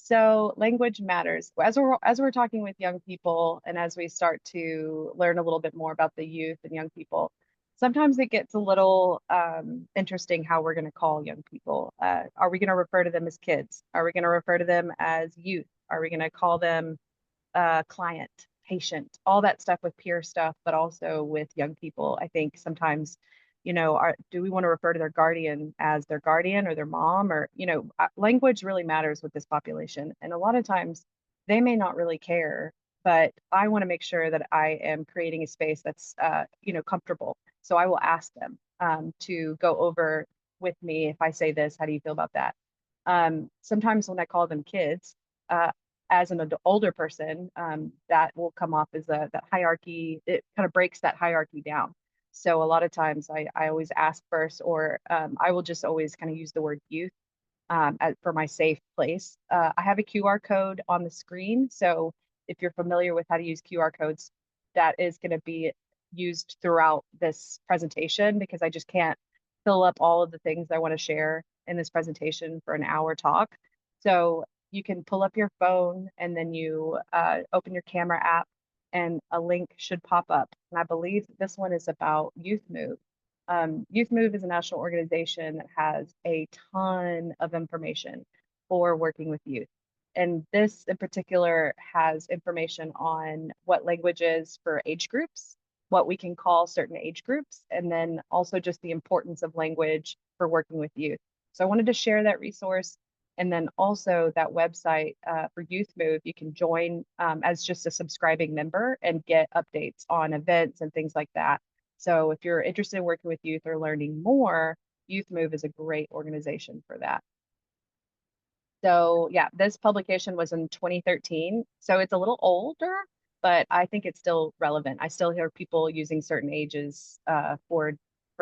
So language matters. As we're talking with young people and as we start to learn a little bit more about the youth and young people, sometimes it gets a little interesting how we're going to call young people. Are we going to refer to them as kids? Are we going to refer to them as youth? Are we going to call them client, patient, all that stuff with peer stuff, but also with young people? I think sometimes, do we want to refer to their guardian as their guardian or their mom, or, language really matters with this population. And a lot of times they may not really care, but I want to make sure that I am creating a space that's, comfortable. So I will ask them to go over with me. If I say this, how do you feel about that? Sometimes when I call them kids, as an older person, that will come off as that hierarchy. It kind of breaks that hierarchy down. So a lot of times I always ask first, or I will just always kind of use the word youth for my safe place. I have a QR code on the screen. So if you're familiar with how to use QR codes, that is going to be used throughout this presentation, because I just can't fill up all of the things I want to share in this presentation for an hour talk. So you can pull up your phone and then you open your camera app and a link should pop up. And I believe this one is about Youth Move. Youth Move is a national organization that has a ton of information for working with youth. And this in particular has information on what languages for age groups, what we can call certain age groups, and then also just the importance of language for working with youth. So I wanted to share that resource. And then also that website for Youth Move, you can join as just a subscribing member and get updates on events and things like that. So if you're interested in working with youth or learning more, Youth Move is a great organization for that. So yeah, this publication was in 2013. So it's a little older, but I think it's still relevant. I still hear people using certain ages for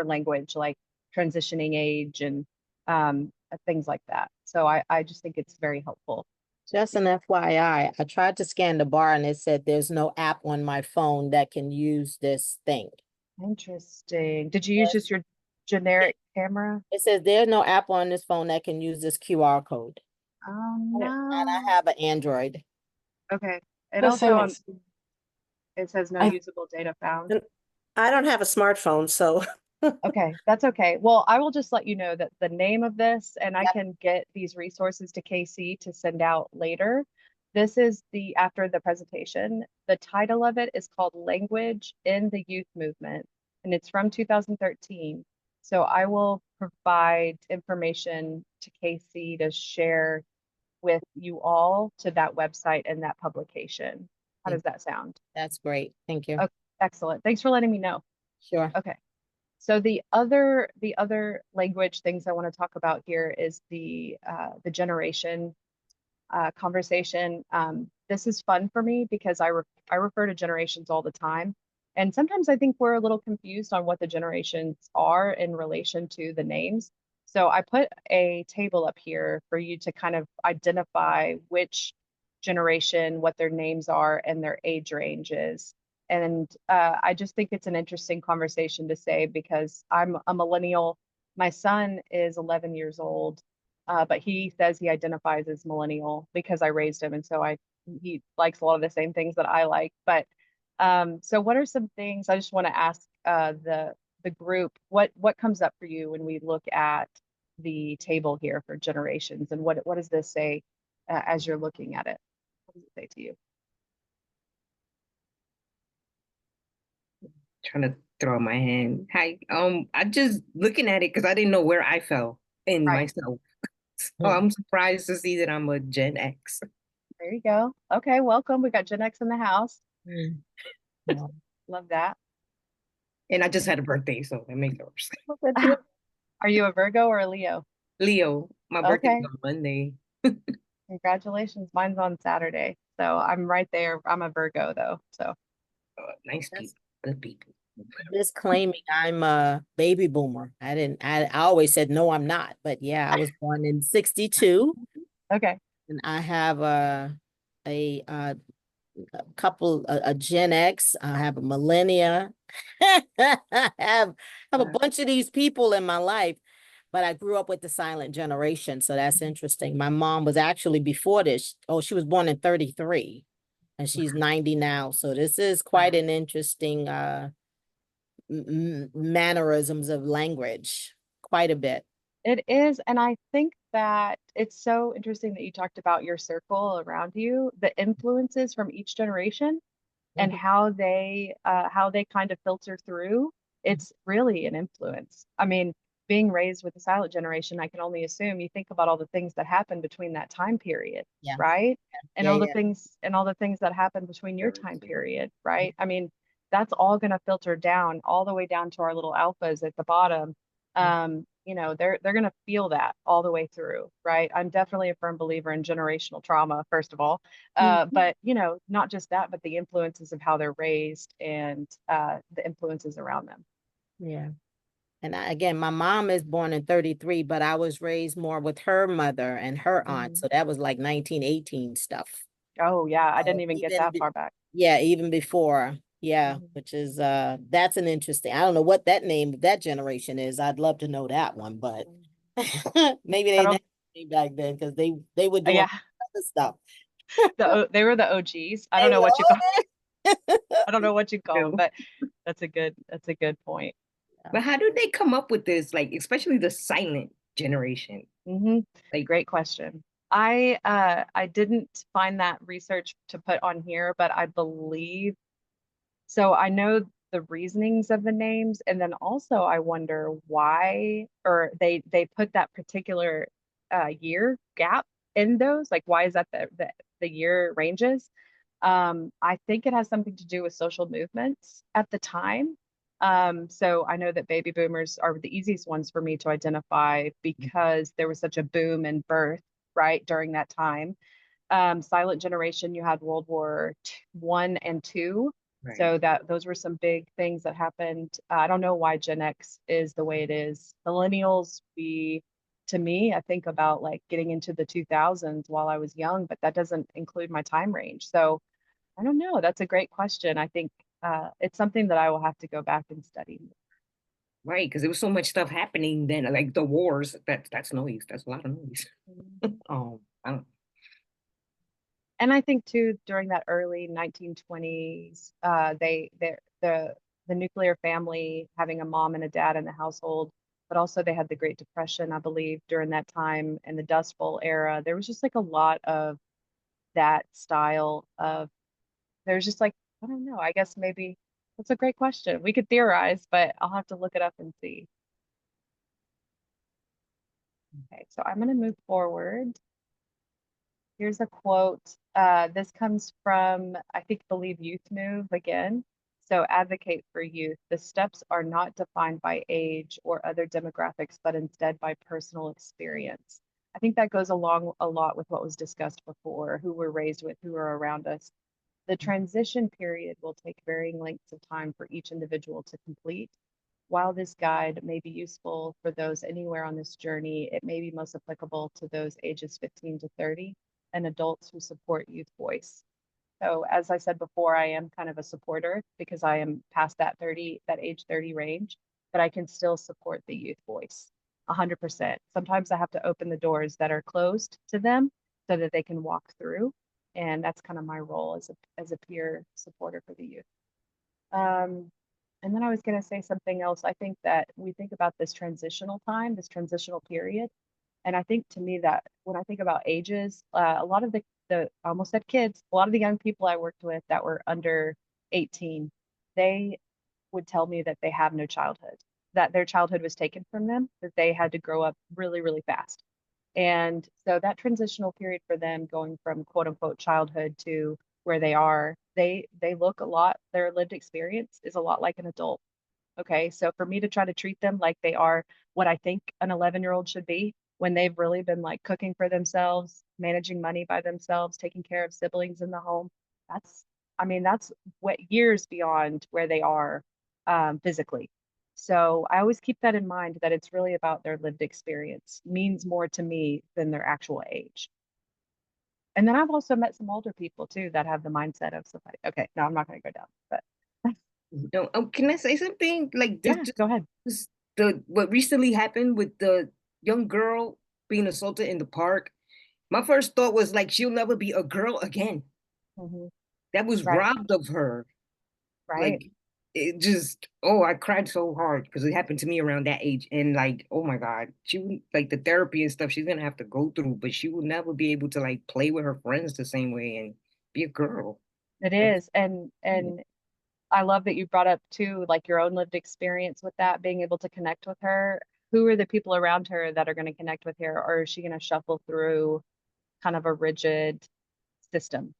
language, like transitioning age and things like that. So I just think it's very helpful. Just an FYI, I tried to scan the bar and it said there's no app on my phone that can use this thing. Interesting. Did you use just your generic camera? It says there's no app on this phone that can use this QR code. Oh And I no. have an Android. Okay. It The same also as it says no I usable data found. I don't have a smartphone, so Okay, that's okay. Well, I will just let you know that the name of this, and I Yep. can get these resources to Casey to send out later. This is after the presentation. The title of it is called Language in the Youth Movement, and it's from 2013. So I will provide information to Casey to share with you all to that website and that publication. How does that sound? That's great. Thank you. Okay, excellent. Thanks for letting me know. Sure. Okay. So the other language things I want to talk about here is the generation conversation. This is fun for me because I refer to generations all the time, and sometimes I think we're a little confused on what the generations are in relation to the names. So I put a table up here for you to kind of identify which generation, what their names are, and their age range is. And I just think it's an interesting conversation to say because I'm a millennial. My son is 11 years old, but he says he identifies as millennial because I raised him, and so he likes a lot of the same things that I like. But so what are some things I just want to ask the group? What comes up for you when we look at the table here for generations, and what does this say as you're looking at it? What does it say to you? Trying to throw my hand. Hi. I just looking at it because I didn't know where I fell in Right. myself. So I'm surprised to see that I'm a Gen X. There you go. Okay, welcome. We got Gen X in the house. Yeah. Love that. And I just had a birthday, so that makes it worse. Are you a Virgo or a Leo? Leo, my birthday Okay. is on Monday. Congratulations. Mine's on Saturday. So I'm right there. I'm a Virgo though. So Nice people, good people. Disclaiming I'm a baby boomer. I always said no, I'm not. But yeah, I was born in 62 okay. and I have a couple a Gen X. I have a millennia. I have a bunch of these people in my life, but I grew up with the silent generation, so that's interesting. My mom was actually before this. Oh, she was born in 33 and she's 90 now. So this is quite an interesting mannerisms of language, quite a bit. It is, and I think that it's so interesting that you talked about your circle around you, the influences from each generation and Mhm. how they kind of filter through. It's really an influence. I mean, being raised with the silent generation, I can only assume you think about all the things that happened between that time period, Yeah. right? And Yeah, all the yeah. things that happened between your Very time true. period, right? I mean, that's all going to filter down all the way down to our little alphas at the bottom. They're going to feel that all the way through, right? I'm definitely a firm believer in generational trauma, first of all. But not just that, but the influences of how they're raised and the influences around them. Yeah. And again, my mom is born in 33, but I was raised more with her mother and her aunt. So that was like 1918 stuff. Oh yeah, I So didn't even get that far back. yeah, even before. Yeah, Mhm. which is that's an interesting. I don't know what that name of that generation is. I'd love to know that one, but maybe I they didn't don't. have any back then because they were doing Yeah, other stuff. they were the OGs. I They don't know were what you call. I don't know what you call them, No. but that's a good point. But how do they come up with this? Like, especially the silent generation. Hmm. Like, Great question. I didn't find that research to put on here, but I believe so. I know the reasonings of the names, and then also I wonder why, or they put that particular year gap in those. Like, why is that the year ranges? I think it has something to do with social movements at the time. So I know that baby boomers are the easiest ones for me to identify because there was such a boom in birth, right, during that time. Silent generation, you had World War One and Two. right. So that those were some big things that happened. I don't know why Gen X is the way it is. Millennials, to me, I think about like getting into the 2000s while I was young, but that doesn't include my time range. So I don't know. That's a great question. I think it's something that I will have to go back and study. Right, because there was so much stuff happening then, like the wars. That's noise. That's a lot of noise. I don't. And I think too, during that early 1920s, the nuclear family having a mom and a dad in the household, but also they had the Great Depression, I believe, during that time and the Dust Bowl era. There was just like a lot of that style of. There's just like I don't know. I guess maybe that's a great question. We could theorize, but I'll have to look it up and see. Okay, so I'm going to move forward. Here's a quote. This comes from, I think, believe Youth Move again. So advocate for youth. The steps are not defined by age or other demographics, but instead by personal experience. I think that goes along a lot with what was discussed before, who we're raised with, who are around us. The transition period will take varying lengths of time for each individual to complete. While this guide may be useful for those anywhere on this journey, it may be most applicable to those ages 15 to 30 and adults who support youth voice. So as I said before, I am kind of a supporter because I am past that age 30 range, but I can still support the youth voice 100%. Sometimes I have to open the doors that are closed to them so that they can walk through. And that's kind of my role as a peer supporter for the youth. Um, and then I was going to say something else. I think that we think about this transitional time, this transitional period. And I think to me that when I think about ages, a lot of I almost said kids, a lot of the young people I worked with that were under 18, they would tell me that they have no childhood, that their childhood was taken from them, that they had to grow up really, really fast. And so that transitional period for them going from quote unquote childhood to where they are, they look a lot, their lived experience is a lot like an adult. Okay. So for me to try to treat them like they are what I think an 11-year-old should be when they've really been like cooking for themselves, managing money by themselves, taking care of siblings in the home, that's, I mean, that's what years beyond where they are physically. So I always keep that in mind that it's really about their lived experience, means more to me than their actual age. And then I've also met some older people too that have the mindset of somebody. Okay, no, I'm not going to go down, but No, can I say something? Like this, yeah, go ahead. the what recently happened with the young girl being assaulted in the park, my first thought was like, she'll never be a girl again. Mhm. That was Right. robbed of her. Right. Like, it just, oh, I cried so hard because it happened to me around that age. And like, oh my God, she would like the therapy and stuff she's gonna have to go through, but she will never be able to like play with her friends the same way and be a girl. It That's- is. And I love that you brought up too, like your own lived experience with that, being able to connect with her. Who are the people around her that are going to connect with her, or is she going to shuffle through kind of a rigid system,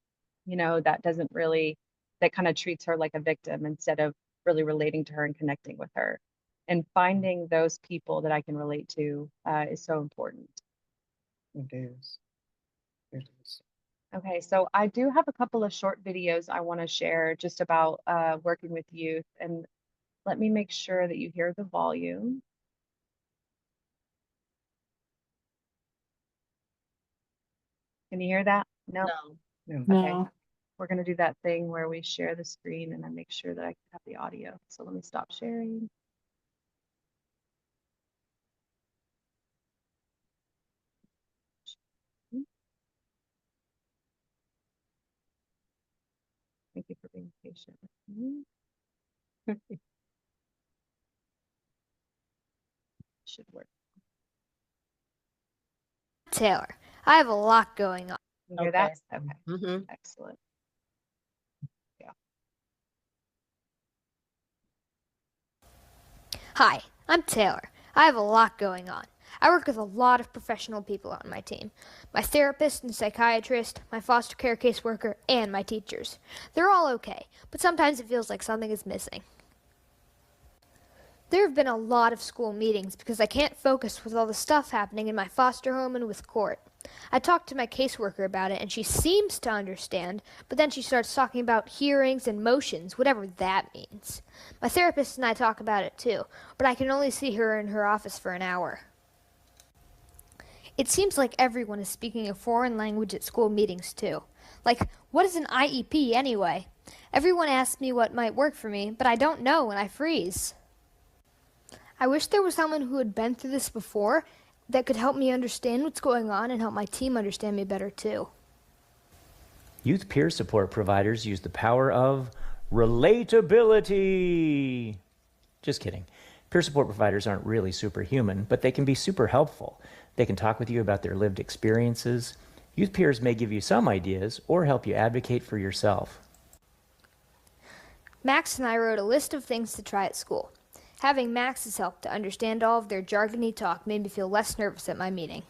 that doesn't really, that kind of treats her like a victim instead of really relating to her and connecting with her. And finding those people that I can relate to is so important. It is. It is. Okay, so I do have a couple of short videos I want to share just about working with youth. And let me make sure that you hear the volume. Can you hear that? No? No. No. Okay. No. We're going to do that thing where we share the screen and I make sure that I have the audio. So let me stop sharing. Thank you for being patient with me. Should work. Taylor, I have a lot going on. You hear that? Okay, Mm-hmm. excellent. Yeah. Hi, I'm Taylor. I have a lot going on. I work with a lot of professional people on my team. My therapist and psychiatrist, my foster care caseworker, and my teachers. They're all okay, but sometimes it feels like something is missing. There have been a lot of school meetings because I can't focus with all the stuff happening in my foster home and with court. I talked to my caseworker about it and she seems to understand, but then she starts talking about hearings and motions, whatever that means. My therapist and I talk about it too, but I can only see her in her office for an hour. It seems like everyone is speaking a foreign language at school meetings too. Like, what is an IEP anyway? Everyone asks me what might work for me, but I don't know and I freeze. I wish there was someone who had been through this before that could help me understand what's going on and help my team understand me better too. Youth peer support providers use the power of relatability. Just kidding. Peer support providers aren't really superhuman, but they can be super helpful. They can talk with you about their lived experiences. Youth peers may give you some ideas or help you advocate for yourself. Max and I wrote a list of things to try at school. Having Max's help to understand all of their jargony talk made me feel less nervous at my meeting.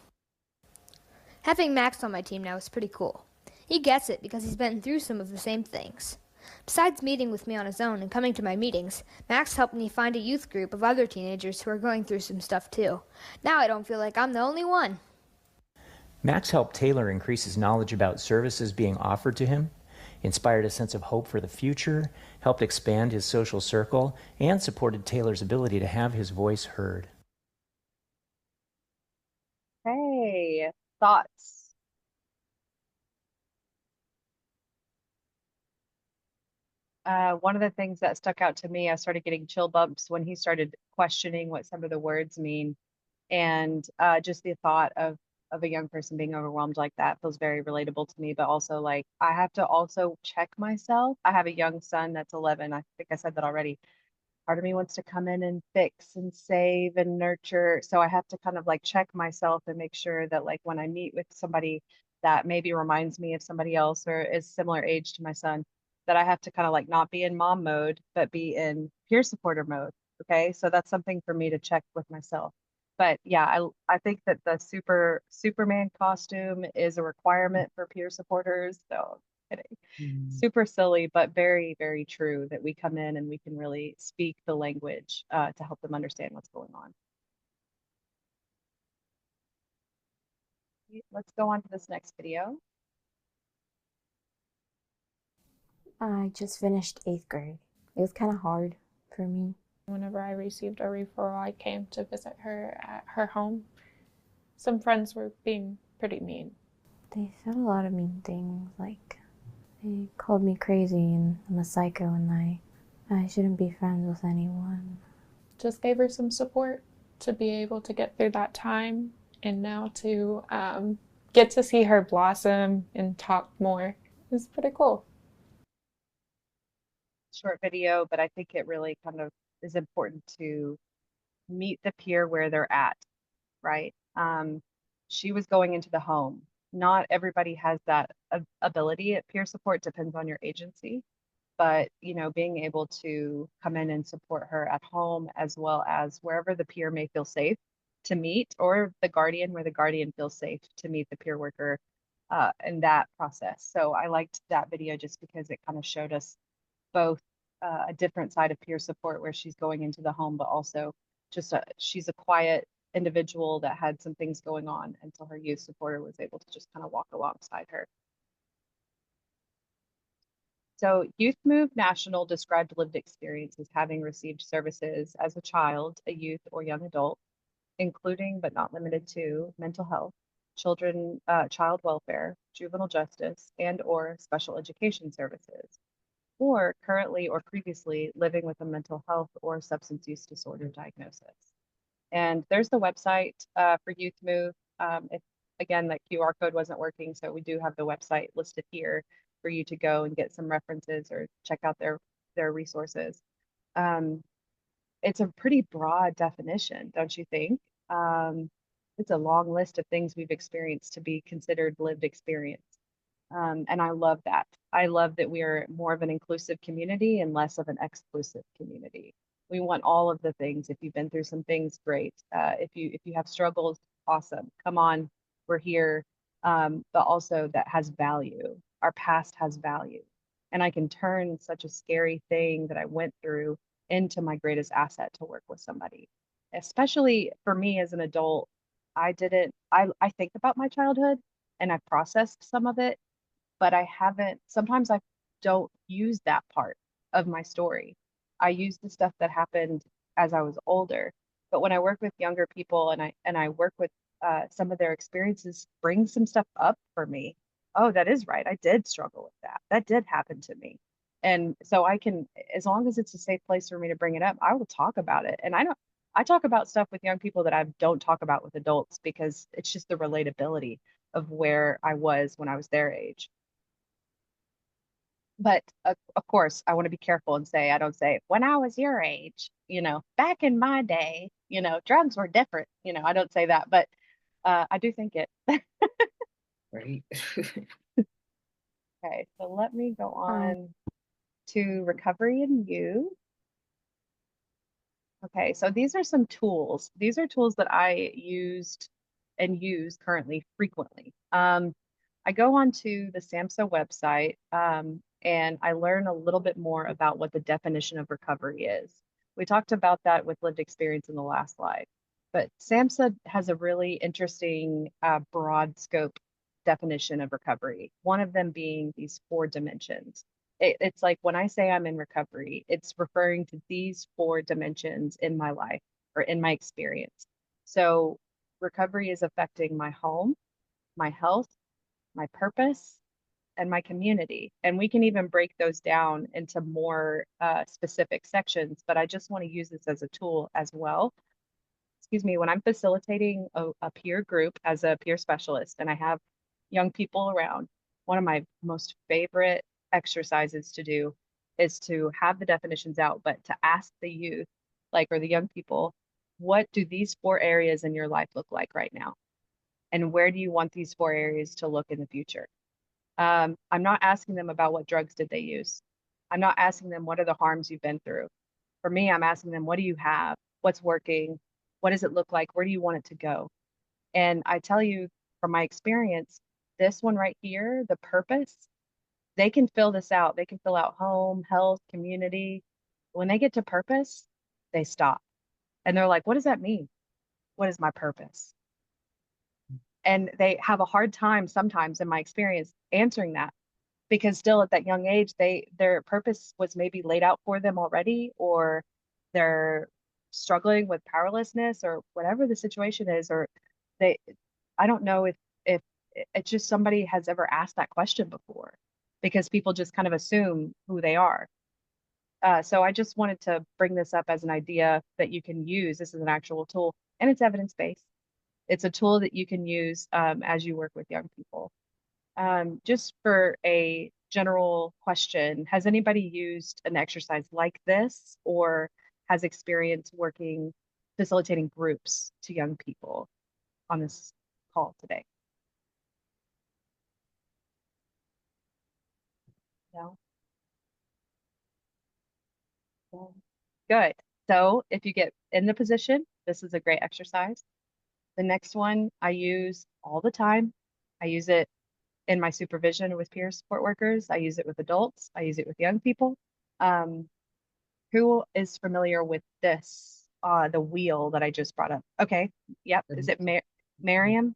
Having Max on my team now is pretty cool. He gets it because he's been through some of the same things. Besides meeting with me on his own and coming to my meetings, Max helped me find a youth group of other teenagers who are going through some stuff too. Now I don't feel like I'm the only one. Max helped Taylor increase his knowledge about services being offered to him, inspired a sense of hope for the future, helped expand his social circle, and supported Taylor's ability to have his voice heard. Hey, thoughts? One of the things that stuck out to me, I started getting chill bumps when he started questioning what some of the words mean. And just the thought of a young person being overwhelmed like that feels very relatable to me, but also like I have to also check myself. I have a young son that's 11. I think I said that already. Part of me wants to come in and fix and save and nurture. So I have to kind of like check myself and make sure that like when I meet with somebody that maybe reminds me of somebody else or is similar age to my son, that I have to kind of like not be in mom mode, but be in peer supporter mode. Okay. So that's something for me to check with myself. But yeah, I think that the Superman costume is a requirement for peer supporters. So kidding. Super silly, but very, very true that we come in and we can really speak the language to help them understand what's going on. Let's go on to this next video. I just finished 8th grade. It was kind of hard for me. Whenever I received a referral, I came to visit her at her home. Some friends were being pretty mean. They said a lot of mean things, like they called me crazy and I'm a psycho and I shouldn't be friends with anyone. Just gave her some support. to be able to get through that time and now to get to see her blossom and talk more is pretty cool. Short video, but I think it really kind of is important to meet the peer where they're at, right? She was going into the home. Not everybody has that ability at peer support, depends on your agency. But, you know, being able to come in and support her at home as well as wherever the peer may feel safe to meet, or the guardian where the guardian feels safe to meet the peer worker in that process. So I liked that video just because it kind of showed us both a different side of peer support where she's going into the home, but also just she's a quiet individual that had some things going on, and so her youth supporter was able to just kind of walk alongside her. So Youth Move National described lived experience as having received services as a child, a youth, or young adult, including but not limited to mental health, children, child welfare, juvenile justice, and or special education services, or currently or previously living with a mental health or substance use disorder diagnosis. And there's the website for Youth Move. If again, that QR code wasn't working, so we do have the website listed here for you to go and get some references or check out their resources. It's a pretty broad definition, don't you think? It's a long list of things we've experienced to be considered lived experience. And I love that. I love that we are more of an inclusive community and less of an exclusive community. We want all of the things. If you've been through some things, great. If you have struggles, awesome. Come on, we're here. But also that has value. Our past has value. And I can turn such a scary thing that I went through into my greatest asset to work with somebody. Especially for me as an adult, I think about my childhood and I processed some of it, but I haven't, sometimes I don't use that part of my story. I use the stuff that happened as I was older. But when I work with younger people and I work with some of their experiences, bring some stuff up for me. Oh, that is right. I did struggle with that. That did happen to me. And so I can, as long as it's a safe place for me to bring it up, I will talk about it. And I talk about stuff with young people that I don't talk about with adults because it's just the relatability of where I was when I was their age. But of course, I want to be careful and say, I don't say, when I was your age, back in my day, drugs were different. I don't say that, but I do think it. Right. Okay, so let me go on to recovery and youth. Okay, so these are some tools. These are tools that I used and use currently frequently. I go onto the SAMHSA website and I learn a little bit more about what the definition of recovery is. We talked about that with lived experience in the last slide, but SAMHSA has a really interesting broad scope definition of recovery, one of them being these 4 dimensions. It's like when I say I'm in recovery, it's referring to these 4 dimensions in my life or in my experience. So recovery is affecting my home, my health, my purpose, and my community. And we can even break those down into more specific sections, but I just want to use this as a tool as well. Excuse me, when I'm facilitating a peer group as a peer specialist and I have young people around, one of my most favorite exercises to do is to have the definitions out, but to ask the youth, or the young people, what do these 4 areas in your life look like right now? And where do you want these 4 areas to look in the future? I'm not asking them about what drugs did they use. I'm not asking them what are the harms you've been through. For me, I'm asking them, what do you have? What's working? What does it look like? Where do you want it to go? And I tell you from my experience, this one right here, the purpose, they can fill this out. They can fill out home, health, community. When they get to purpose, they stop. And they're like, what does that mean? What is my purpose? And they have a hard time sometimes, in my experience, answering that because still at that young age, their purpose was maybe laid out for them already, or they're struggling with powerlessness or whatever the situation is, or they, I don't know if it's just somebody has ever asked that question before because people just kind of assume who they are. So I just wanted to bring this up as an idea that you can use. This is an actual tool and it's evidence-based. It's a tool that you can use as you work with young people. Just for a general question, has anybody used an exercise like this or has experience working, facilitating groups to young people on this call today? No? No. Good. So if you get in the position, this is a great exercise. The next one I use all the time. I use it in my supervision with peer support workers. I use it with adults. I use it with young people. Um, who is familiar with this, the wheel that I just brought up? Okay. Yep. Is it Miriam?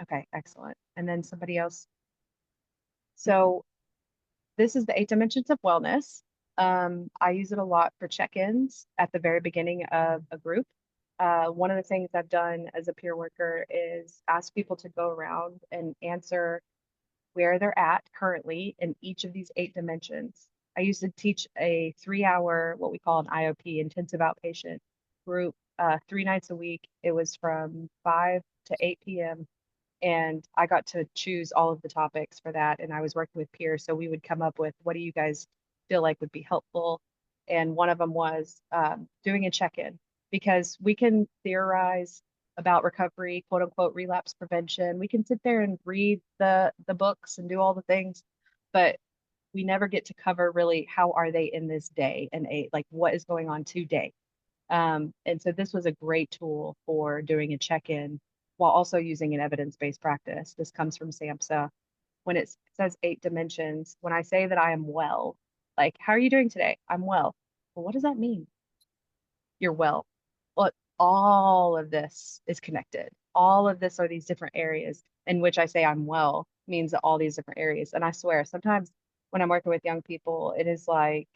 Okay, excellent. And then somebody else. So this is the 8 dimensions of wellness. I use it a lot for check-ins at the very beginning of a group. One of the things I've done as a peer worker is ask people to go around and answer where they're at currently in each of these 8 dimensions. I used to teach a 3-hour, what we call an IOP, intensive outpatient group, 3 nights a week. It was from 5 to 8 p.m. And I got to choose all of the topics for that. And I was working with peers. So we would come up with, what do you guys feel like would be helpful? And one of them was doing a check-in, because we can theorize about recovery, quote unquote, relapse prevention. We can sit there and read the books and do all the things, but we never get to cover really how are they in this day and age, like what is going on today. And so this was a great tool for doing a check-in while also using an evidence-based practice. This comes from SAMHSA. When it says 8 dimensions, when I say that I am well, like, how are you doing today? I'm well. Well, what does that mean? You're well. Well, all of this is connected. All of this are these different areas in which I say I'm well means that all these different areas. And I swear, sometimes when I'm working with young people, it is like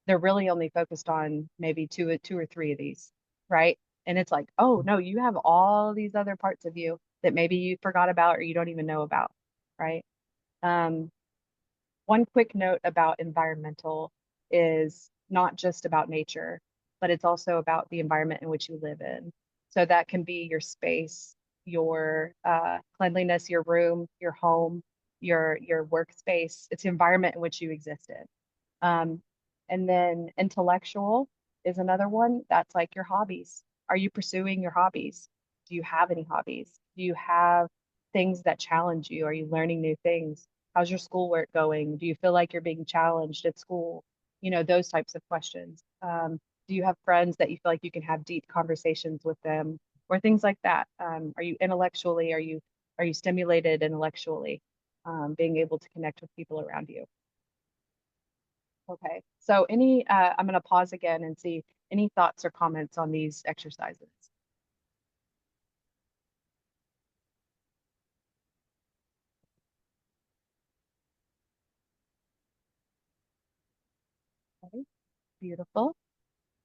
they're really only focused on maybe two or three of these, right? And it's like, oh no, you have all these other parts of you that maybe you forgot about or you don't even know about, right? Um, one quick note about environmental is not just about nature, but it's also about the environment in which you live in. So that can be your space, your cleanliness, your room, your home, your workspace. It's the environment in which you exist in. And then intellectual is another one. That's like your hobbies. Are you pursuing your hobbies? Do you have any hobbies? Do you have things that challenge you? Are you learning new things? How's your schoolwork going? Do you feel like you're being challenged at school? You know, those types of questions. Do you have friends that you feel like you can have deep conversations with them or things like that? Are you intellectually, are you stimulated intellectually? Being able to connect with people around you. Okay, so I'm going to pause again and see any thoughts or comments on these exercises. Okay, beautiful.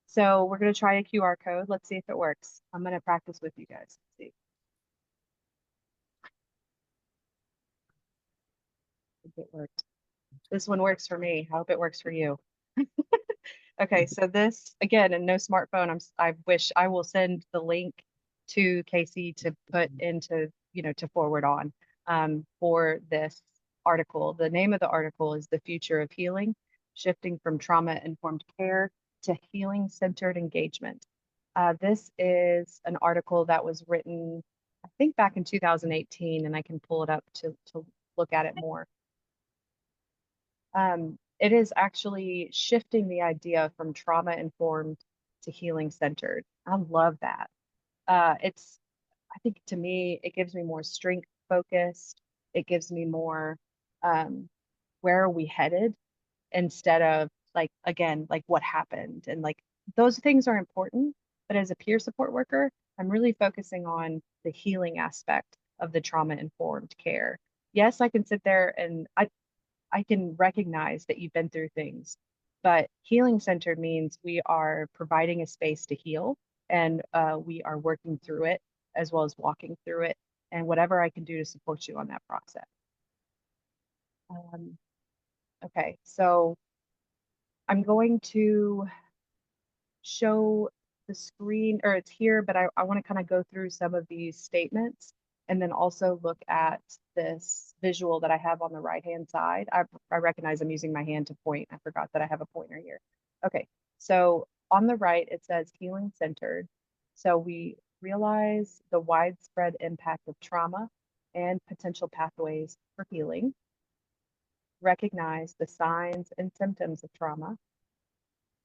So we're going to try a QR code. Let's see if it works. I'm going to practice with you guys. Let's see. I think it worked. This one works for me. I hope it works for you. Okay, so this again, and no smartphone. I wish I will send the link to Casey to put into, to forward on for this article. The name of the article is The Future of Healing, Shifting from Trauma-Informed Care to Healing-Centered Engagement. This is an article that was written, I think, back in 2018, and I can pull it up to look at it more. It is actually shifting the idea from trauma-informed to healing-centered. I love that. I think to me, it gives me more strength focused. It gives me more, where are we headed, instead of like, again, like what happened. And like those things are important. But as a peer support worker, I'm really focusing on the healing aspect of the trauma-informed care. Yes, I can sit there and I can recognize that you've been through things, but healing centered means we are providing a space to heal, and we are working through it as well as walking through it, and whatever I can do to support you on that process. Okay, so I'm going to show the screen, or it's here, but I want to kind of go through some of these statements and then also look at this visual that I have on the right-hand side. I recognize I'm using my hand to point. I forgot that I have a pointer here. Okay, so on the right, it says healing centered. So we realize the widespread impact of trauma and potential pathways for healing, recognize the signs and symptoms of trauma,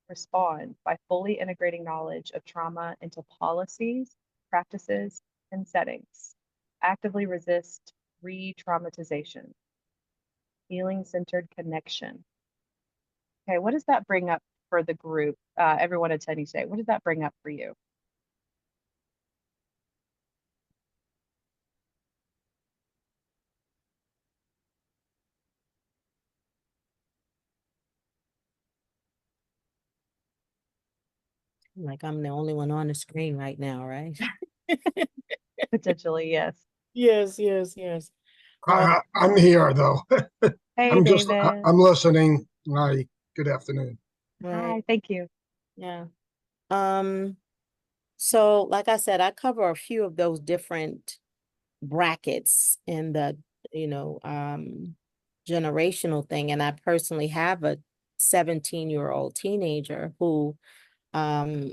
respond by fully integrating knowledge of trauma into policies, practices, and settings, actively resist re-traumatization, healing-centered connection. Okay, what does that bring up for the group, everyone attending today? What does that bring up for you? Like I'm the only one on the screen right now, right? Potentially, yes. Yes, yes, yes. I'm here though. Hey, I'm David. I'm listening. Hi, good afternoon. Right. Hi, thank you. Yeah. So like I said, I cover a few of those different brackets in the, generational thing. And I personally have a 17-year-old teenager who, um,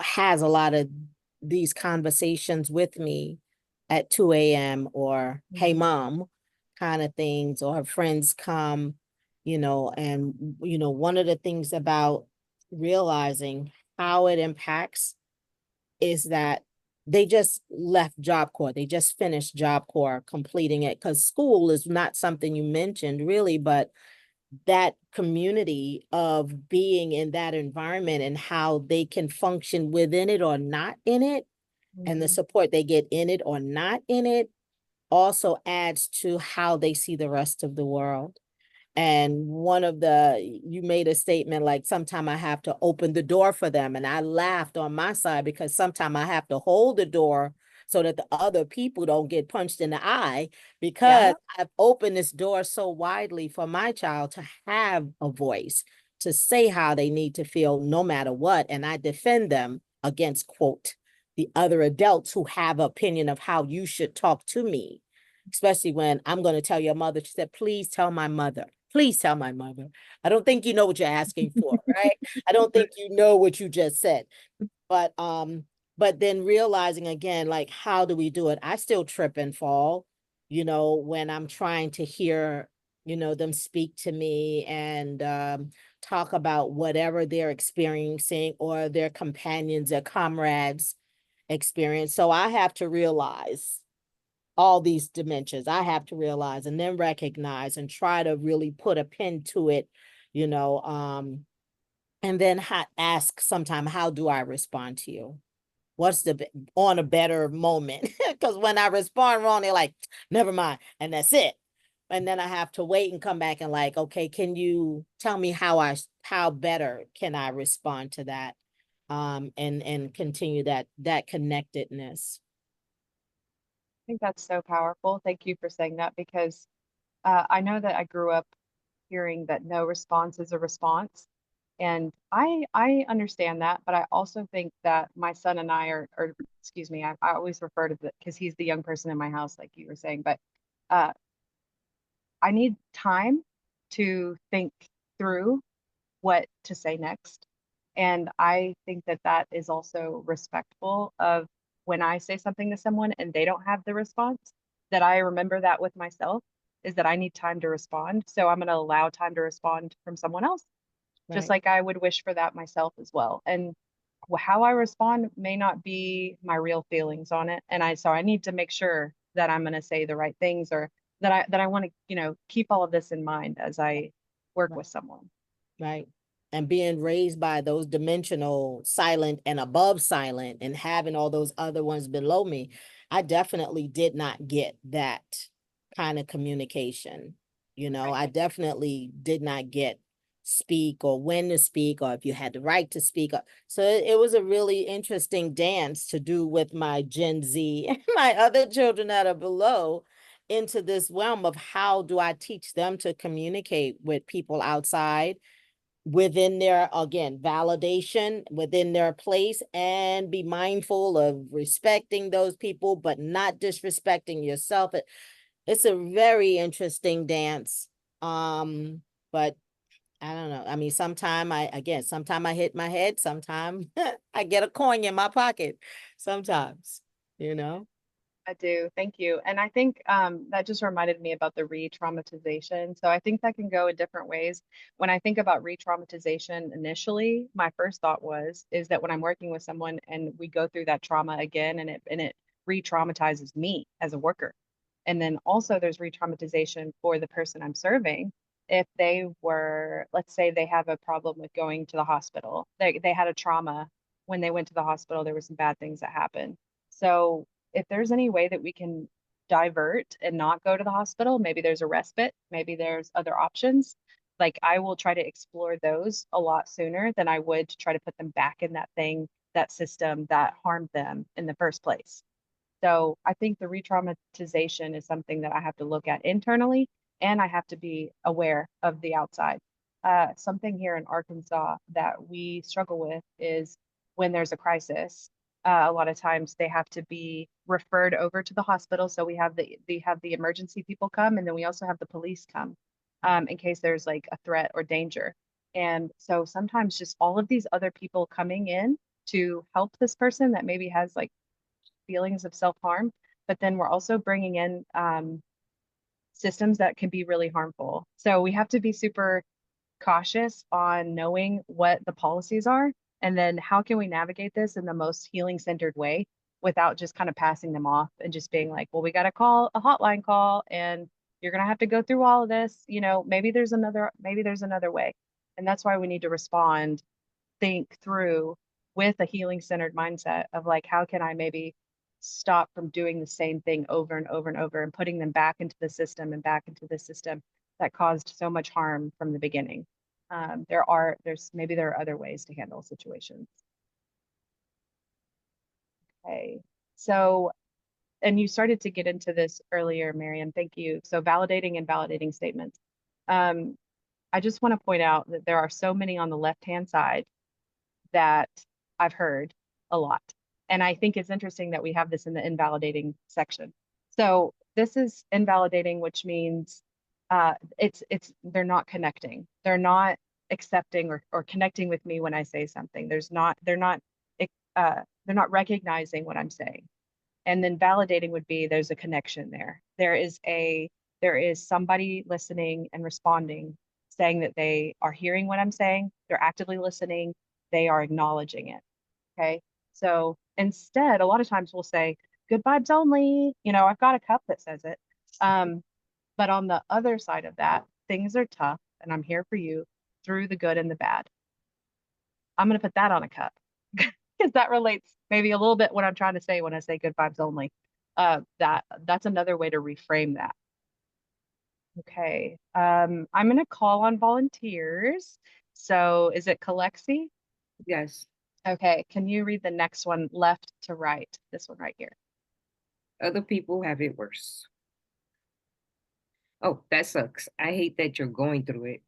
has a lot of these conversations with me at 2 a.m. or hey mom kind of things, or her friends come, and one of the things about realizing how it impacts is that they just left Job Corps. They just finished Job Corps completing it, because school is not something you mentioned really, but that community of being in that environment and how they can function within it or not in it, and the support they get in it or not in it also adds to how they see the rest of the world. And you made a statement like, sometime I have to open the door for them. And I laughed on my side, because sometimes I have to hold the door so that the other people don't get punched in the eye, because I've opened this door so widely for my child to have a voice, to say how they need to feel no matter what. And I defend them against, quote, the other adults who have opinion of how you should talk to me, especially when I'm going to tell your mother. She said, please tell my mother. Please tell my mother. I don't think you know what you're asking for, right? I don't think you know what you just said. But then realizing again, like, how do we do it? I still trip and fall, when I'm trying to hear, them speak to me and talk about whatever they're experiencing, or their companions, their comrades experience. So I have to realize all these dimensions. I have to realize and then recognize and try to really put a pin to it, and then ask sometime, how do I respond to you? What's on a better moment? Because when I respond wrong, they're like, never mind. And that's it. And then I have to wait and come back and like, okay, can you tell me how better can I respond to that? And continue that connectedness. I think that's so powerful. Thank you for saying that, because I know that I grew up hearing that no response is a response. And I understand that, but I also think that my son and I or excuse me, I always refer to the, because he's the young person in my house, like you were saying, but uh, I need time to think through what to say next. And I think that that is also respectful of when I say something to someone and they don't have the response, that I remember that with myself, is that I need time to respond. So I'm going to allow time to respond from someone else, just Right. like I would wish for that myself as well. And how I respond may not be my real feelings on it. And so I need to make sure that I'm going to say the right things, or that I want to, keep all of this in mind as I work with someone. Right. And being raised by those dimensional silent and above silent, and having all those other ones below me, I definitely did not get that kind of communication. I definitely did not get speak, or when to speak, or if you had the right to speak. So it was a really interesting dance to do with my Gen Z and my other children that are below, into this realm of how do I teach them to communicate with people outside, within their, again, validation within their place, and be mindful of respecting those people, but not disrespecting yourself. It's a very interesting dance. But I don't know. I mean, sometime I hit my head, sometime I get a coin in my pocket, sometimes, you know? I do. Thank you. And I think that just reminded me about the re-traumatization. So I think that can go in different ways. When I think about re-traumatization initially, my first thought is that when I'm working with someone and we go through that trauma again and it re-traumatizes me as a worker. And then also there's re-traumatization for the person I'm serving. If they were, let's say they have a problem with going to the hospital. They had a trauma when they went to the hospital, there were some bad things that happened. So if there's any way that we can divert and not go to the hospital, maybe there's a respite, maybe there's other options. Like I will try to explore those a lot sooner than I would to try to put them back in that thing, that system that harmed them in the first place. So I think the re-traumatization is something that I have to look at internally and I have to be aware of the outside. Something here in Arkansas that we struggle with is when there's a crisis, a lot of times they have to be referred over to the hospital. So we have the emergency people come, and then we also have the police come in case there's like a threat or danger. And so sometimes just all of these other people coming in to help this person that maybe has like feelings of self-harm, but then we're also bringing in systems that can be really harmful. So we have to be super cautious on knowing what the policies are and then how can we navigate this in the most healing centered way without just kind of passing them off and just being like, well, we got to call a hotline call and you're going to have to go through all of this. You know, maybe there's another way. And that's why we need to respond, think through with a healing centered mindset of like, how can I maybe stop from doing the same thing over and over and over and putting them back into the system and back into the system that caused so much harm from the beginning. There are other ways to handle situations. Okay, so, and you started to get into this earlier, Miriam, thank you. So validating and validating statements. I just want to point out that there are so many on the left-hand side that I've heard a lot. And I think it's interesting that we have this in the invalidating section. So this is invalidating, which means they're not connecting. They're not accepting or connecting with me when I say something. They're not recognizing what I'm saying. And then validating would be there's a connection there. There is somebody listening and responding, saying that they are hearing what I'm saying, they're actively listening, they are acknowledging it. Okay. So instead, a lot of times we'll say, good vibes only. You know, I've got a cup that says it. But on the other side of that, things are tough and I'm here for you through the good and the bad. I'm going to put that on a cup because that relates maybe a little bit what I'm trying to say when I say good vibes only. That's another way to reframe that. Okay. I'm going to call on volunteers. So is it Kalexi? Yes. Okay. Can you read the next one left to right? This one right here. Other people have it worse. Oh, that sucks. I hate that you're going through it.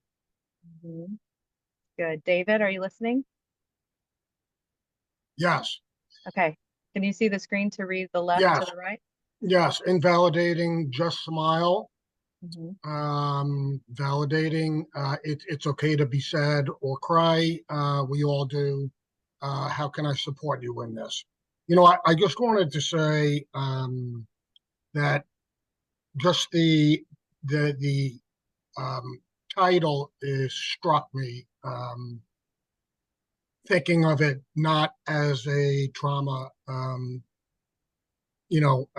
Mhm. Good. David, are you listening? Yes, Okay. Can you see the screen to read the left to yes, the right? yes. Invalidating, just smile. Mhm. Validating, it's okay to be sad or cry. We all do. How can I support you in this? You know, I just wanted to say that just the title is struck me. Thinking of it not as a trauma, you know,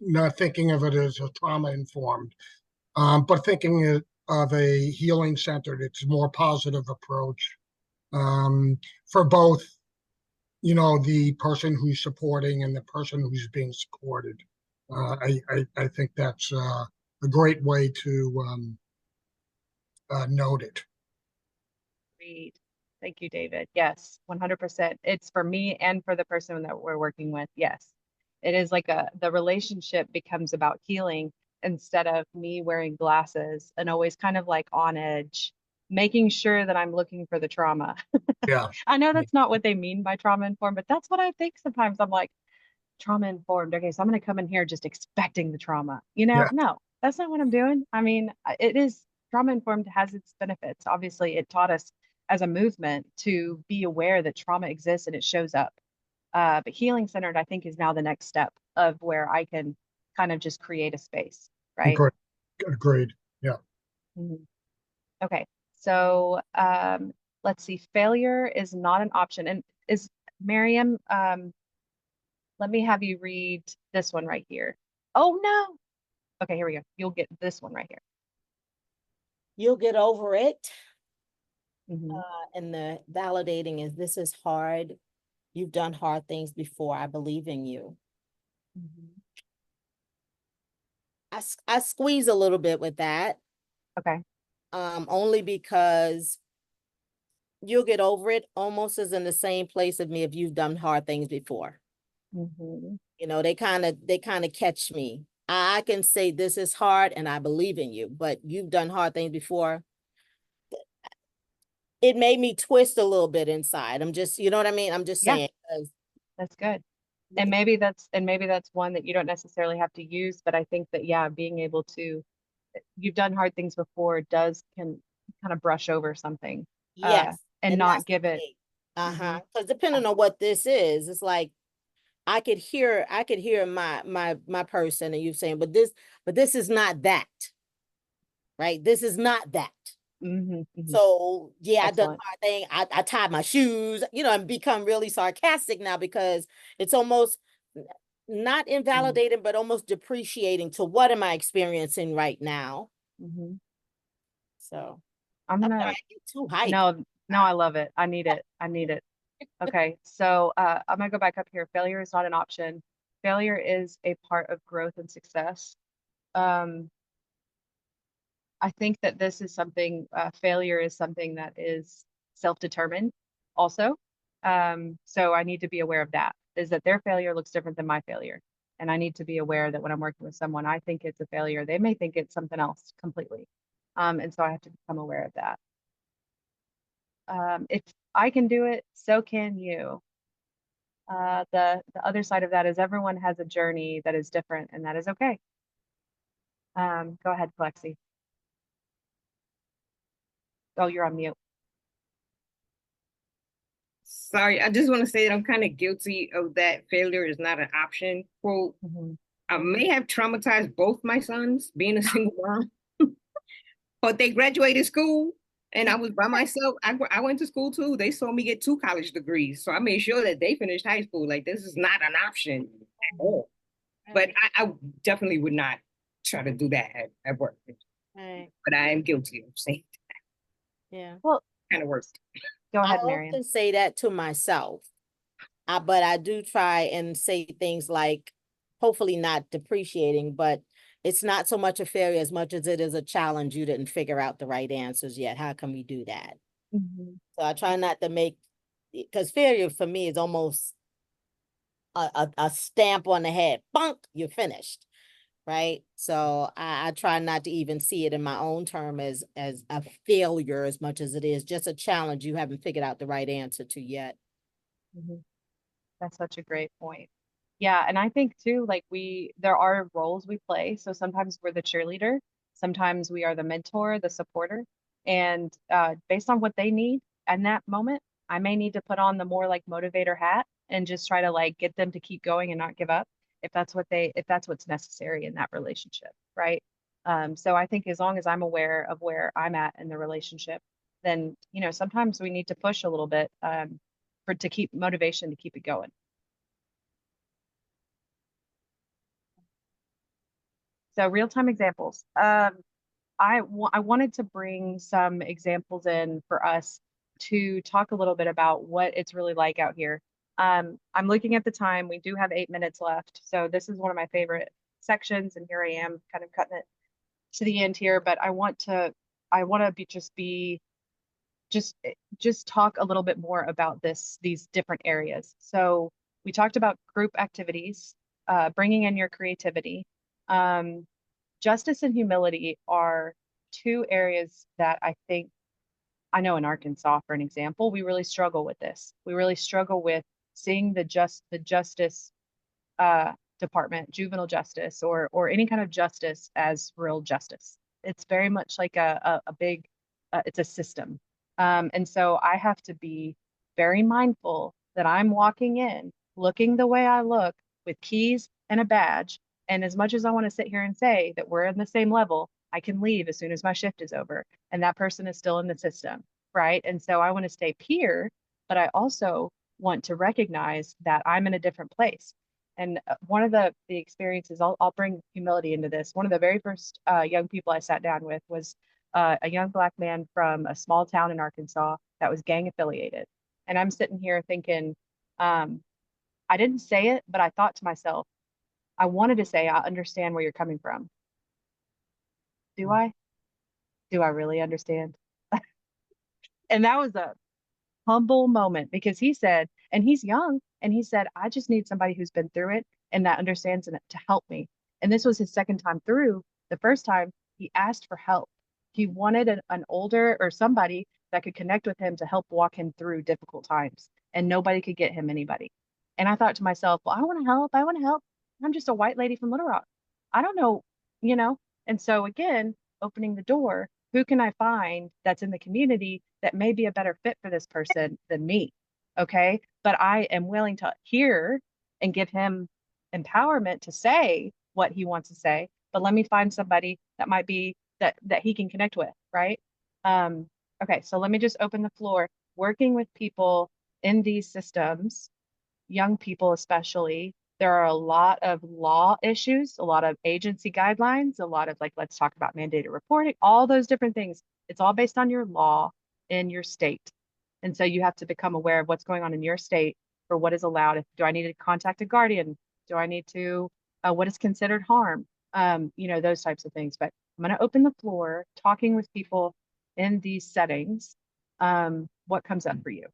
not thinking of it as a trauma informed, but thinking of a healing centered. It's a more positive approach for both, you know, the person who's supporting and the person who's being supported. I think that's a great way to note it. Great. Thank you, David. Yes, 100%. It's for me and for the person that we're working with. Yes. It is like the relationship becomes about healing instead of me wearing glasses and always kind of like on edge making sure that I'm looking for the trauma. Yeah. I know that's not what they mean by trauma informed, but that's what I think sometimes. I'm like, trauma informed. Okay, so I'm going to come in here just expecting the trauma. Yeah. No, that's not what I'm doing. I mean, it is trauma informed has its benefits. Obviously, it taught us as a movement to be aware that trauma exists and it shows up. But healing centered, I think, is now the next step of where I can kind of just create a space, right? Agreed. Agreed. Yeah. Mhm. Okay, so let's see. Failure is not an option. And is Miriam, let me have you read this one right here. Oh no. Okay, here we go. You'll get this one right here. You'll get over it. Mhm. And the validating is this is hard. You've done hard things before. I believe in you. Mhm. I squeeze a little bit with that. Okay. Only because you'll get over it almost as in the same place of me if you've done hard things before. Mhm. You know, they kind of catch me. I can say this is hard and I believe in you, but you've done hard things before. It made me twist a little bit inside. I'm just, you know what I mean? I'm just Yeah, saying, 'cause that's good. And maybe that's one that you don't necessarily have to use, but I think that yeah, being able to you've done hard things before does can kind of brush over something uh yes, and and not that's the give it key. Uh-huh. mhm. Because depending on what this is, it's like I could hear my person and you saying, but this is not that, right? This is not that. Mhm. Mhm. So yeah, I done Excellent. my thing. I tied my shoes, you know, and become really sarcastic now because it's almost not Mhm. invalidating, but almost depreciating to what am I experiencing right now. Mhm. So I'm I'm gonna sorry, I get too hyped. no, I love it. I need it. I need it. Okay, so I'm gonna go back up here. Failure is not an option. Failure is a part of growth and success. Um, I think that this is something, failure is something that is self-determined also. So I need to be aware of that, is that their failure looks different than my failure. And I need to be aware that when I'm working with someone, I think it's a failure. They may think it's something else completely. And so I have to become aware of that. If I can do it, so can you. The other side of that is everyone has a journey that is different, and that is okay. Go ahead, Plexi. Oh, you're on mute. Sorry, I just want to say that I'm kind of guilty of that failure is not an option quote. Mhm. I may have traumatized both my sons being a single mom, but they graduated school and I was by myself. I went to school too. They saw me get 2 college degrees. So I made sure that they finished high school. Like this is not an option at all. But I definitely would not try to do that at work. Right. But I am guilty of saying Yeah. Well, kind of worse. go I ahead, Miriam. often say that to myself. But I do try and say things like, hopefully not depreciating, but it's not so much a failure as much as it is a challenge. You didn't figure out the right answers yet. How can we do that? Mhm. So I try not to make, because failure for me is almost a stamp on the head. Bunk, you're finished. Right. So I try not to even see it in my own term as a failure as much as it is just a challenge you haven't figured out the right answer to yet. Mhm. That's such a great point. Yeah, and I think too, like there are roles we play. So sometimes we're the cheerleader, sometimes we are the mentor, the supporter, and based on what they need in that moment, I may need to put on the more like motivator hat and just try to like get them to keep going and not give up if that's what's necessary in that relationship, right? So I think as long as I'm aware of where I'm at in the relationship, then sometimes we need to push a little bit for to keep motivation to keep it going. So real-time examples. I wanted to bring some examples in for us to talk a little bit about what it's really like out here. I'm looking at the time. We do have 8 minutes left. So this is one of my favorite sections, and here I am kind of cutting it to the end here. But I want to be just talk a little bit more about these different areas. So we talked about group activities, bringing in your creativity. Um, Justice and humility are two areas that I think I know in Arkansas, for an example, we really struggle with this. We really struggle with seeing the justice uh, department, juvenile justice, or any kind of justice as real justice. It's very much like a big, it's a system. And so I have to be very mindful that I'm walking in, looking the way I look with keys and a badge. And as much as I want to sit here and say that we're on the same level, I can leave as soon as my shift is over, and that person is still in the system, right? And so I want to stay peer, but I also want to recognize that I'm in a different place. And one of the experiences, I'll bring humility into this. One of the very first young people I sat down with was a young Black man from a small town in Arkansas that was gang affiliated. And I'm sitting here thinking, um, I didn't say it, but I thought to myself, I wanted to say, I understand where you're coming from. Do I? Do I really understand? And that was a humble moment because he said, and he's young, and he said, I just need somebody who's been through it and that understands it to help me. And this was his second time through. The first time he asked for help. He wanted an older or somebody that could connect with him to help walk him through difficult times, and nobody could get him anybody. And I thought to myself, well, I want to help. I want to help. I'm just a white lady from Little Rock. I don't know, you know? And so again, opening the door, who can I find that's in the community that may be a better fit for this person than me? Okay. But I am willing to hear and give him empowerment to say what he wants to say. But let me find somebody that might be that he can connect with, right? Um, okay, so let me just open the floor. Working with people in these systems, young people especially, there are a lot of law issues, a lot of agency guidelines, a lot of like, let's talk about mandated reporting, all those different things. It's all based on your law in your state. And so you have to become aware of what's going on in your state for what is allowed. If, do I need to contact a guardian? Do I need to, what is considered harm? You know, those types of things. But I'm going to open the floor, talking with people in these settings. What comes up for you?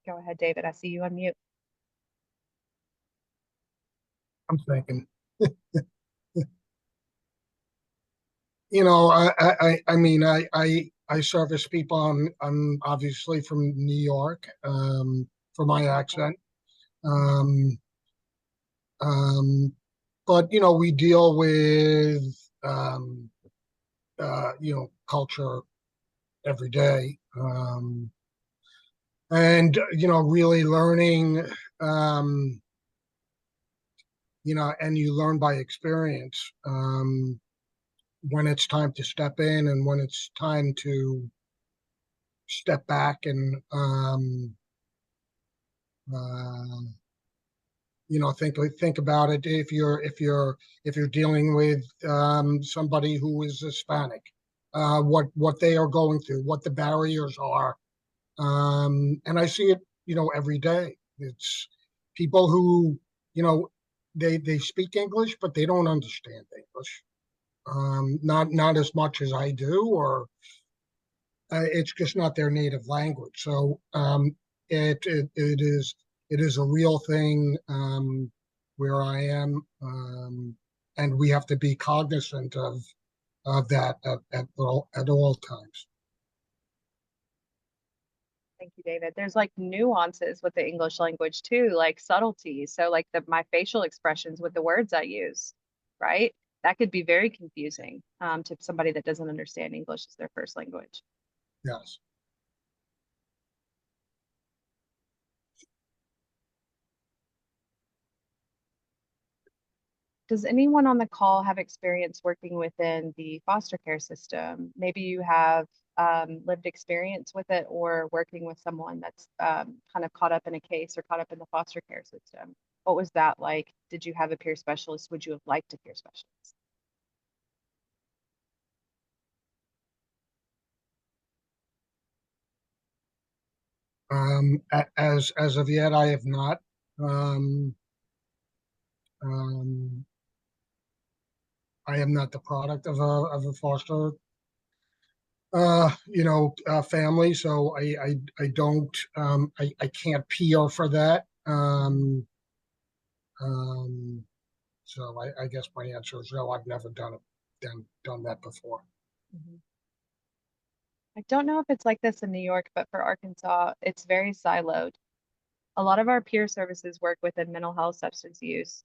Go ahead, David. I see you on mute. I'm thinking, you know, I mean, I service people. I'm obviously from New York, for my accent. Um, but you know, we deal with, um, you know, culture every day. And you know, really learning, um, you know, and you learn by experience, when it's time to step in and when it's time to step back and, uh, you know, think about it. If you're dealing with, somebody who is Hispanic, what they are going through, what the barriers are, and I see it, you know, every day. It's people who, you know, they speak English, but they don't understand English. Not as much as I do, or it's just not their native language. So, it is a real thing, where I am, and we have to be cognizant of that at all times. Thank you, David. There's like nuances with the English language too, like subtleties. So like my facial expressions with the words I use, right? That could be very confusing to somebody that doesn't understand English as their first language. Yes. Does anyone on the call have experience working within the foster care system? Maybe you have lived experience with it, or working with someone that's kind of caught up in a case or caught up in the foster care system. What was that like? Did you have a peer specialist? Would you have liked a peer specialist? As of yet, I have not. Um, um, I am not the product of a foster, you know, family, so I don't, I can't peer for that. Um, So I guess my answer is no, I've never done that before. Mhm. I don't know if it's like this in New York, but for Arkansas, it's very siloed. A lot of our peer services work within mental health, substance use,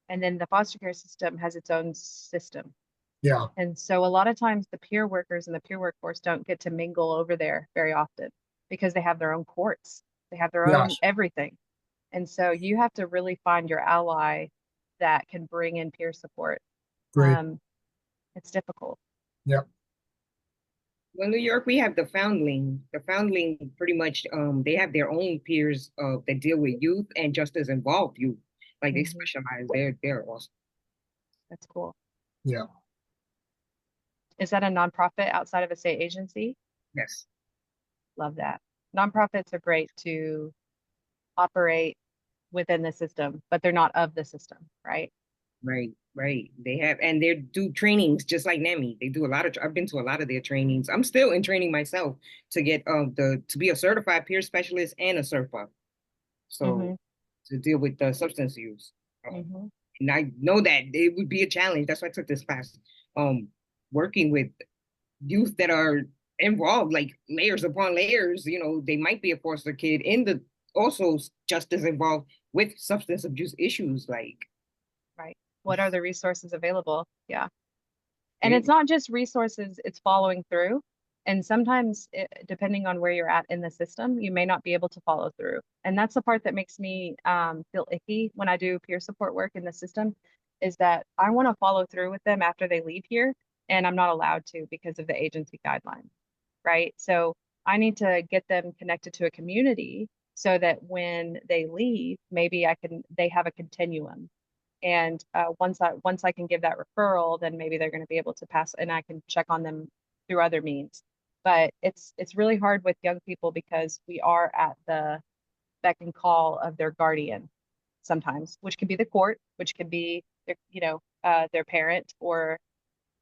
and then the foster care system has its own system. Yeah, And so a lot of times the peer workers and the peer workforce don't get to mingle over there very often because they have their own courts, they have their own yes, everything. And so you have to really find your ally that can bring in peer support. great. It's difficult. Yep, Well, New York, we have the Foundling. The Foundling pretty much they have their own peers that deal with youth and just as involved youth. Like they Mhm. specialize. They're awesome. That's cool. yeah. Is that a nonprofit outside of a state agency? Yes. Love that. Nonprofits are great to operate within the system, but they're not of the system, right? Right, right. They have, and they do trainings just like NAMI. They do a lot of. I've been to a lot of their trainings. I'm still in training myself to get the to be a certified peer specialist and a CERPA. Mm-hmm. So to deal with the substance use. Mm-hmm. And I know that it would be a challenge. That's why I took this class. Working with youth that are involved, like layers upon layers. You know, they might be a foster kid in the also just as involved with substance abuse issues. Like, Right. What are the resources available? Yeah. And yeah, it's not just resources, it's following through. And sometimes, depending on where you're at in the system, you may not be able to follow through. And that's the part that makes me feel icky when I do peer support work in the system, is that I want to follow through with them after they leave here, and I'm not allowed to because of the agency guidelines, right? So I need to get them connected to a community so that when they leave, maybe they have a continuum. And once I can give that referral, then maybe they're going to be able to pass, and I can check on them through other means. But it's really hard with young people because we are at the beck and call of their guardian sometimes, which can be the court, which can be their parent or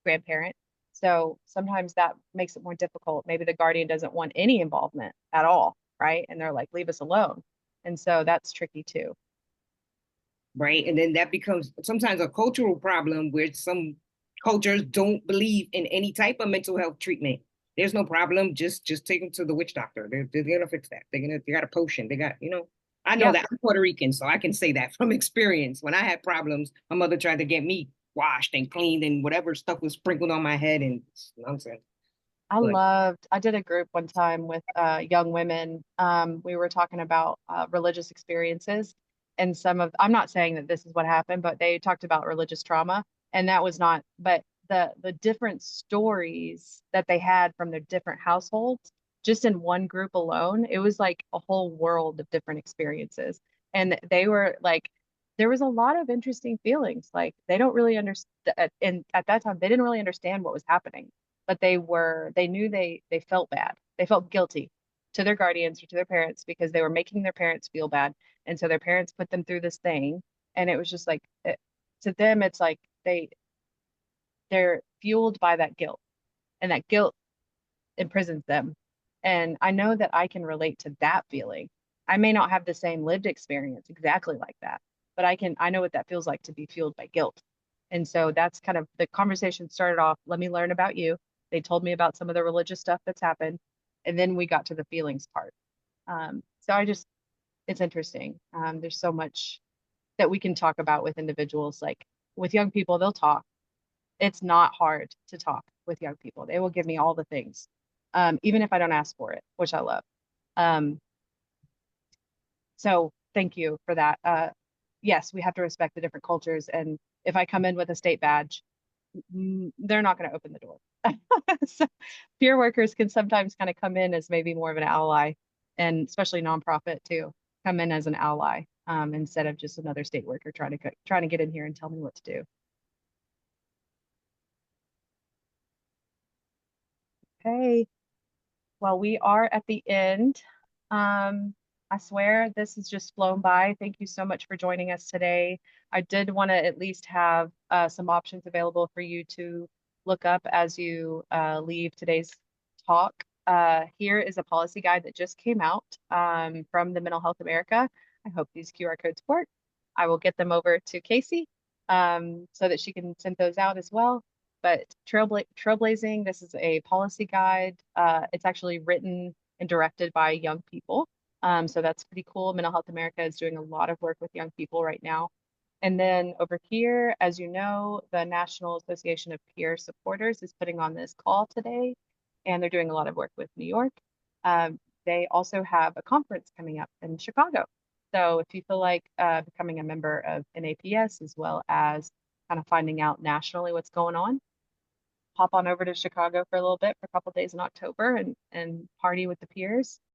grandparent. So sometimes that makes it more difficult. Maybe the guardian doesn't want any involvement at all, right? And they're like, leave us alone. And so that's tricky too. right? And then that becomes sometimes a cultural problem where some cultures don't believe in any type of mental health treatment. There's no problem. Just take them to the witch doctor. They're gonna fix that. They got a potion. They got, you know. I know Yeah. that I'm Puerto Rican, so I can say that from experience. When I had problems, my mother tried to get me washed and cleaned and whatever stuff was sprinkled on my head and it's nonsense. But I did a group one time with young women. We were talking about religious experiences and I'm not saying that this is what happened, but they talked about religious trauma. And that was not, but the different stories that they had from their different households, just in one group alone, it was like a whole world of different experiences. And they were like, there was a lot of interesting feelings. Like they don't really understand, and at that time, they didn't really understand what was happening, but they knew they felt bad. They felt guilty to their guardians or to their parents because they were making their parents feel bad. And so their parents put them through this thing. And it was just like, to them, it's like they're fueled by that guilt, and that guilt imprisons them. And I know that I can relate to that feeling. I may not have the same lived experience exactly like that, but I know what that feels like to be fueled by guilt. And so that's kind of the conversation started off. Let me learn about you. They told me about some of the religious stuff that's happened. And then we got to the feelings part. So it's interesting. There's so much that we can talk about with individuals. Like with young people, they'll talk. It's not hard to talk with young people. They will give me all the things, even if I don't ask for it, which I love. Um, so thank you for that. Yes, we have to respect the different cultures. And if I come in with a state badge, they're not going to open the door. So peer workers can sometimes kind of come in as maybe more of an ally, and especially nonprofit too, come in as an ally instead of just another state worker trying to get in here and tell me what to do. Okay. Well, we are at the end. I swear this has just flown by. Thank you so much for joining us today. I did want to at least have some options available for you to look up as you leave today's talk. Here is a policy guide that just came out from the Mental Health America. I hope these QR codes work. I will get them over to Casey so that she can send those out as well. But Trailblazing, this is a policy guide. It's actually written and directed by young people. So that's pretty cool. Mental Health America is doing a lot of work with young people right now. And then over here, as you know, the National Association of Peer Supporters is putting on this call today, and they're doing a lot of work with New York. They also have a conference coming up in Chicago. So if you feel like becoming a member of N.A.P.S. as well as kind of finding out nationally what's going on, hop on over to Chicago for a little bit for a couple days in October and party with the peers.